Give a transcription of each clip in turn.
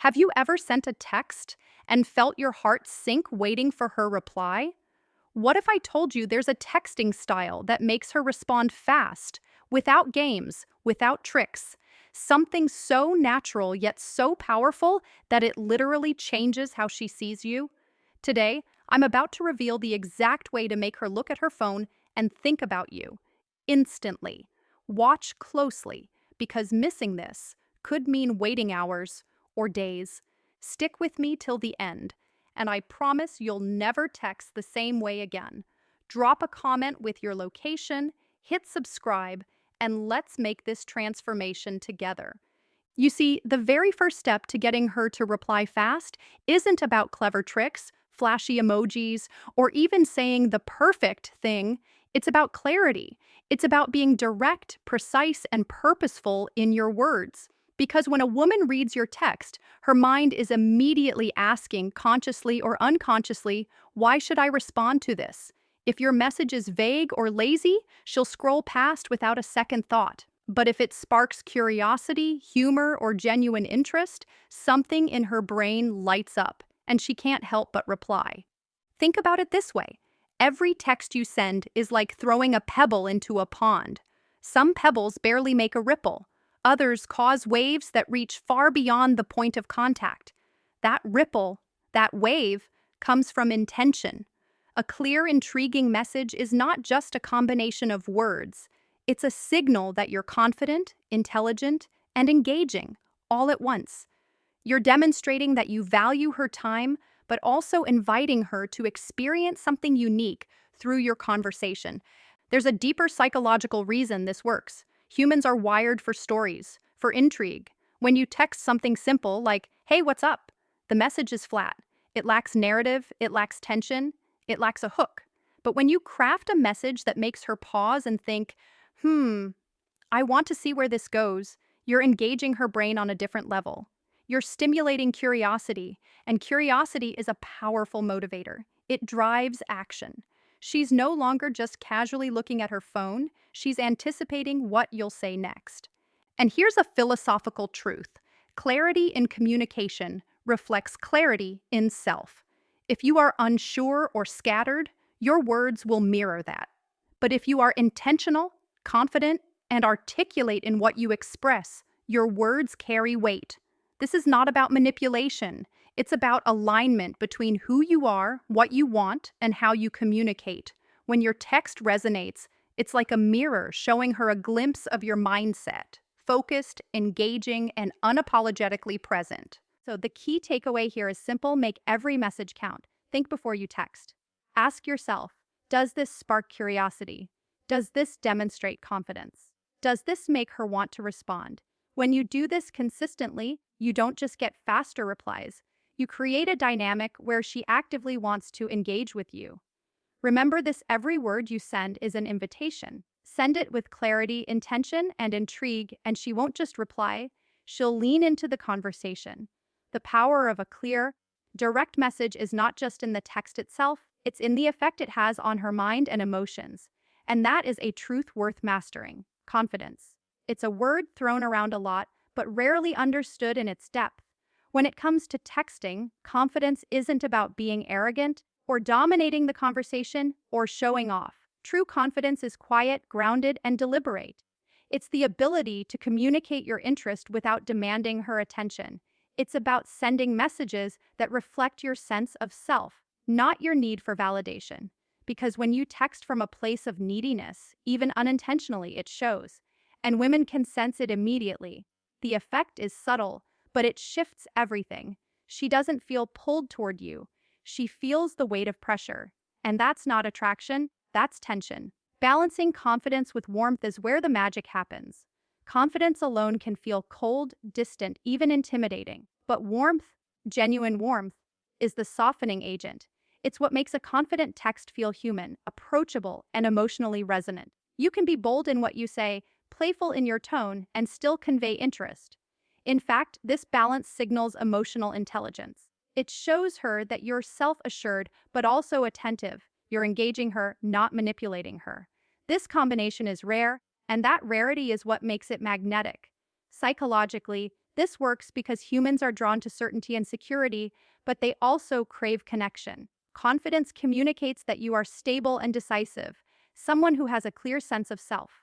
Have you ever sent a text and felt your heart sink waiting for her reply? What if I told you there's a texting style that makes her respond fast, without games, without tricks? Something so natural yet so powerful that it literally changes how she sees you? Today, I'm about to reveal the exact way to make her look at her phone and think about you instantly. Watch closely, because missing this could mean waiting hours or days. Stick with me till the end, and I promise you'll never text the same way again. Drop a comment with your location, hit subscribe, and let's make this transformation together. You see, the very first step to getting her to reply fast isn't about clever tricks, flashy emojis, or even saying the perfect thing. It's about clarity. It's about being direct, precise, and purposeful in your words. Because when a woman reads your text, her mind is immediately asking, consciously or unconsciously, why should I respond to this? If your message is vague or lazy, she'll scroll past without a second thought. But if it sparks curiosity, humor, or genuine interest, something in her brain lights up, and she can't help but reply. Think about it this way. Every text you send is like throwing a pebble into a pond. Some pebbles barely make a ripple. Others cause waves that reach far beyond the point of contact. That ripple, that wave, comes from intention. A clear, intriguing message is not just a combination of words. It's a signal that you're confident, intelligent, and engaging, all at once. You're demonstrating that you value her time, but also inviting her to experience something unique through your conversation. There's a deeper psychological reason this works. Humans are wired for stories, for intrigue. When you text something simple like, "Hey, what's up?" the message is flat. It lacks narrative, it lacks tension, it lacks a hook. But when you craft a message that makes her pause and think, I want to see where this goes, you're engaging her brain on a different level. You're stimulating curiosity, and curiosity is a powerful motivator. It drives action. She's no longer just casually looking at her phone, she's anticipating what you'll say next. And here's a philosophical truth. Clarity in communication reflects clarity in self. If you are unsure or scattered, your words will mirror that. But if you are intentional, confident, and articulate in what you express, your words carry weight. This is not about manipulation. It's about alignment between who you are, what you want, and how you communicate. When your text resonates, it's like a mirror showing her a glimpse of your mindset, focused, engaging, and unapologetically present. So the key takeaway here is simple: make every message count. Think before you text. Ask yourself, does this spark curiosity? Does this demonstrate confidence? Does this make her want to respond? When you do this consistently, you don't just get faster replies. You create a dynamic where she actively wants to engage with you. Remember this: every word you send is an invitation. Send it with clarity, intention, and intrigue, and she won't just reply, she'll lean into the conversation. The power of a clear, direct message is not just in the text itself, it's in the effect it has on her mind and emotions. And that is a truth worth mastering: confidence. It's a word thrown around a lot, but rarely understood in its depth. When it comes to texting, confidence isn't about being arrogant or dominating the conversation or showing off. True confidence is quiet, grounded, and deliberate. It's the ability to communicate your interest without demanding her attention. It's about sending messages that reflect your sense of self, not your need for validation. Because when you text from a place of neediness, even unintentionally, it shows. And women can sense it immediately. The effect is subtle, but it shifts everything. She doesn't feel pulled toward you. She feels the weight of pressure. And that's not attraction, that's tension. Balancing confidence with warmth is where the magic happens. Confidence alone can feel cold, distant, even intimidating. But warmth, genuine warmth, is the softening agent. It's what makes a confident text feel human, approachable, and emotionally resonant. You can be bold in what you say, playful in your tone, and still convey interest. In fact, this balance signals emotional intelligence. It shows her that you're self-assured but also attentive. You're engaging her, not manipulating her. This combination is rare, and that rarity is what makes it magnetic. Psychologically, This works because humans are drawn to certainty and security, but they also crave connection. Confidence communicates that you are stable and decisive, someone who has a clear sense of self.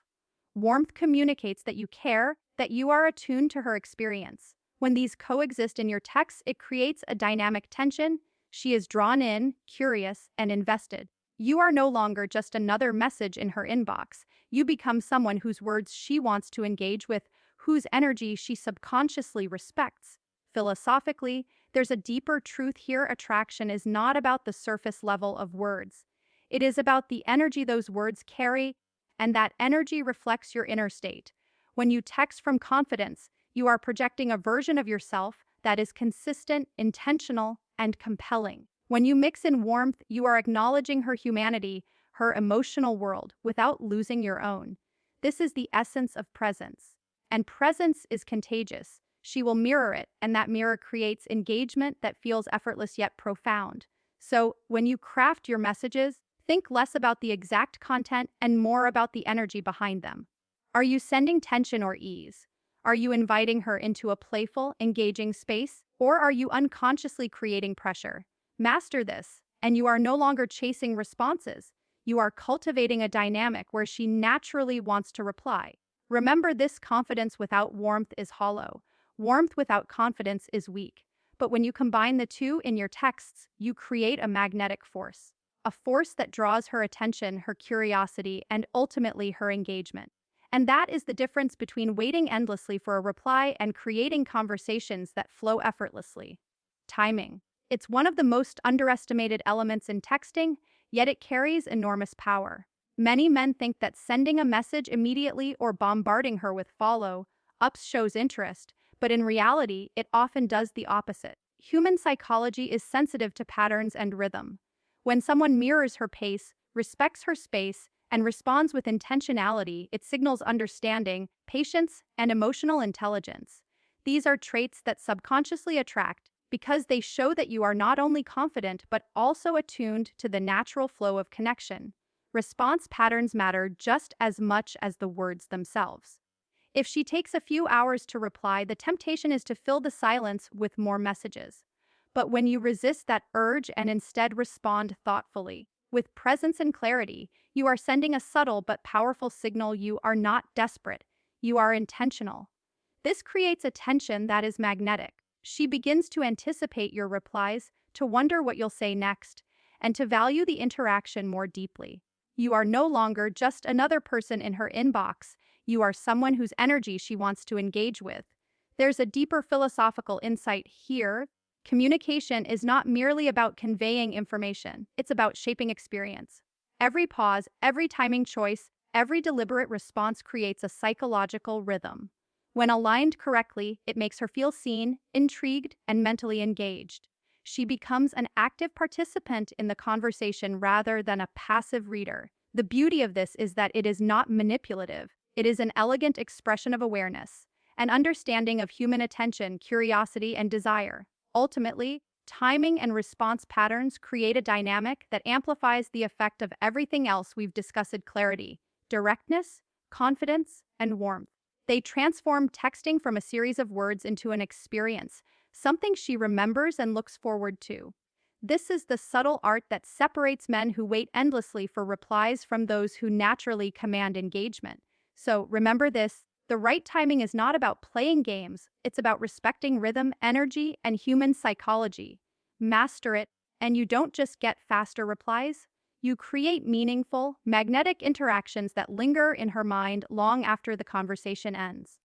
Warmth communicates that you care, that you are attuned to her experience. When these coexist in your text, it creates a dynamic tension. She is drawn in, curious, and invested. You are no longer just another message in her inbox. You become someone whose words she wants to engage with, whose energy she subconsciously respects. Philosophically, there's a deeper truth here. Attraction is not about the surface level of words. It is about the energy those words carry, and that energy reflects your inner state. When you text from confidence, you are projecting a version of yourself that is consistent, intentional, and compelling. When you mix in warmth, you are acknowledging her humanity, her emotional world, without losing your own. This is the essence of presence. And presence is contagious. She will mirror it, and that mirror creates engagement that feels effortless yet profound. So, when you craft your messages, think less about the exact content and more about the energy behind them. Are you sending tension or ease? Are you inviting her into a playful, engaging space? Or are you unconsciously creating pressure? Master this, and you are no longer chasing responses. You are cultivating a dynamic where she naturally wants to reply. Remember this: confidence without warmth is hollow. Warmth without confidence is weak. But when you combine the two in your texts, you create a magnetic force. A force that draws her attention, her curiosity, and ultimately her engagement. And that is the difference between waiting endlessly for a reply and creating conversations that flow effortlessly. Timing. It's one of the most underestimated elements in texting, yet it carries enormous power. Many men think that sending a message immediately or bombarding her with follow-ups shows interest, but in reality, it often does the opposite. Human psychology is sensitive to patterns and rhythm. When someone mirrors her pace, respects her space, and responds with intentionality, it signals understanding, patience, and emotional intelligence. These are traits that subconsciously attract because they show that you are not only confident but also attuned to the natural flow of connection. Response patterns matter just as much as the words themselves. If she takes a few hours to reply, the temptation is to fill the silence with more messages. But when you resist that urge and instead respond thoughtfully, with presence and clarity, you are sending a subtle but powerful signal. You are not desperate. You are intentional. This creates a tension that is magnetic. She begins to anticipate your replies, to wonder what you'll say next, and to value the interaction more deeply. You are no longer just another person in her inbox. You are someone whose energy she wants to engage with. There's a deeper philosophical insight here. Communication is not merely about conveying information, it's about shaping experience. Every pause, every timing choice, every deliberate response creates a psychological rhythm. When aligned correctly, it makes her feel seen, intrigued, and mentally engaged. She becomes an active participant in the conversation rather than a passive reader. The beauty of this is that it is not manipulative. It is an elegant expression of awareness, an understanding of human attention, curiosity, and desire. Ultimately, timing and response patterns create a dynamic that amplifies the effect of everything else we've discussed: clarity, directness, confidence, and warmth. They transform texting from a series of words into an experience, something she remembers and looks forward to. This is the subtle art that separates men who wait endlessly for replies from those who naturally command engagement. So remember this: the right timing is not about playing games, it's about respecting rhythm, energy, and human psychology. Master it, and you don't just get faster replies, you create meaningful, magnetic interactions that linger in her mind long after the conversation ends.